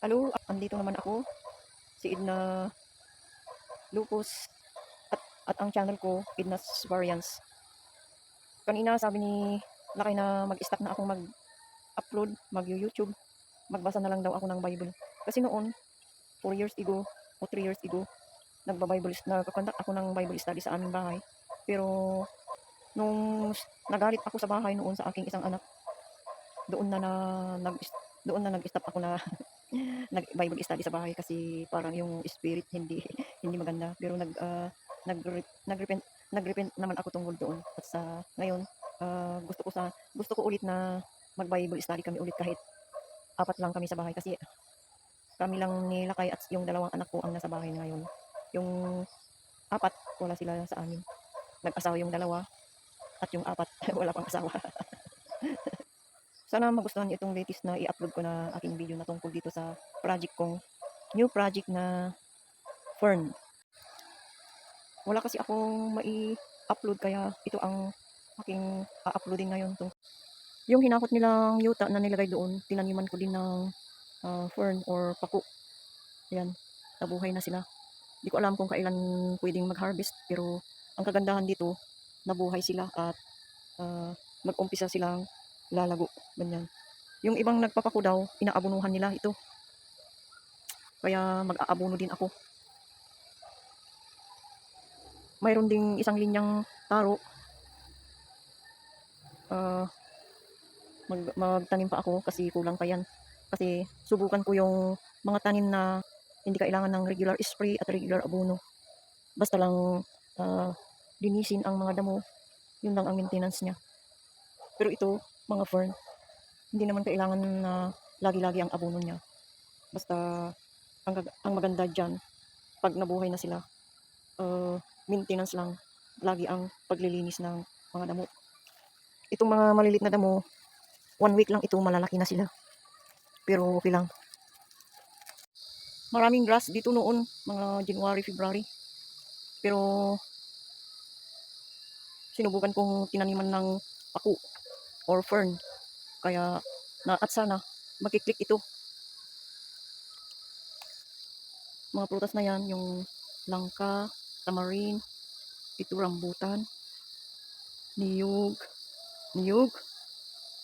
Hello, andito naman ako, si Edna Lupus at ang channel ko, Edna's Variants. Kanina sabi ni Lakay na mag-stop na akong mag-upload, mag-YouTube, magbasa na lang daw ako ng Bible. Kasi noon, 4 years ago o 3 years ago, nagko-conduct ako ng Bible study sa aming bahay. Pero nung nagalit ako sa bahay noon sa aking isang anak, doon na na nag doon na nag-stop ako na nag-Bible study sa bahay kasi parang yung spirit hindi hindi maganda. Pero nagrepent nagrepent naman ako tungkol doon. At sa ngayon, gusto ko ulit na mag-Bible study kami ulit kahit apat lang kami sa bahay kasi kami lang ni Lakay at yung dalawang anak ko ang nasa bahay ngayon. Yung apat, wala sila sa amin. Nag-asawa yung dalawa at yung apat wala pang asawa. Sana magustuhan niyo itong latest na i-upload ko na aking video na tungkol dito sa project kong, new project na Fern. Wala kasi akong mai-upload kaya ito ang aking uploadin ngayon. Yung hinakot nilang yuta na nilagay doon, tinaniman ko din ng fern or paku. Ayan, nabuhay na sila. Di ko alam kung kailan pwedeng mag-harvest, pero ang kagandahan dito, nabuhay sila at mag-umpisa silang lalago. Ganyan. Yung ibang nagpapaku daw, inaabunuhan nila ito. Kaya mag-aabuno din ako. Mayroon ding isang linyang taro. Magtanim pa ako kasi kulang pa yan. Kasi subukan ko yung mga tanim na hindi kailangan ng regular spray at regular abono. Basta lang linisin ang mga damo. Yun lang ang maintenance niya. Pero ito, mga fern, hindi naman kailangan na lagi-lagi ang abono niya. Basta ang maganda dyan, pag nabuhay na sila, maintenance lang. Lagi ang paglilinis ng mga damo. Itong mga malilit na damo, 1 week lang ito, malalaki na sila. Pero okay lang. Maraming grass dito noon, mga January, February. Pero sinubukan kong tinaniman ng paku or fern. Kaya at sana makiklik ito. Mga prutas na yan, yung langka, tamarind, ito rambutan, niyog,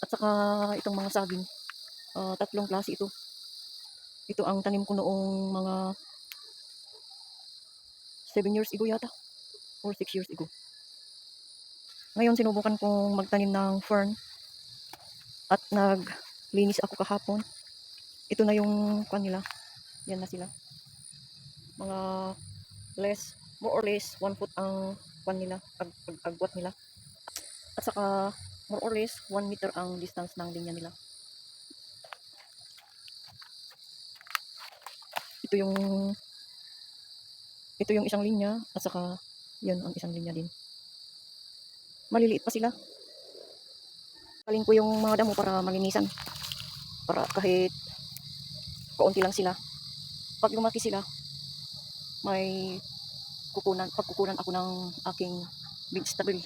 at saka itong mga saging. Tatlong klase ito. Ito ang tanim ko noong mga 7 years ago yata, or 6 years ago. Ngayon sinubukan kong magtanim ng fern at naglinis ako kahapon. Ito na yung kanila. Yan na sila. Mga more or less 1 foot ang kanila, agwat nila. At saka more or less 1 meter ang distance ng linya nila. Ito yung isang linya at saka yun ang isang linya din. Maliliit pa sila. Paling ko yung mga damo para malinisan. Para kahit kaunti lang sila. Pag lumaki sila, may pagkukunan ako ng aking vegetable.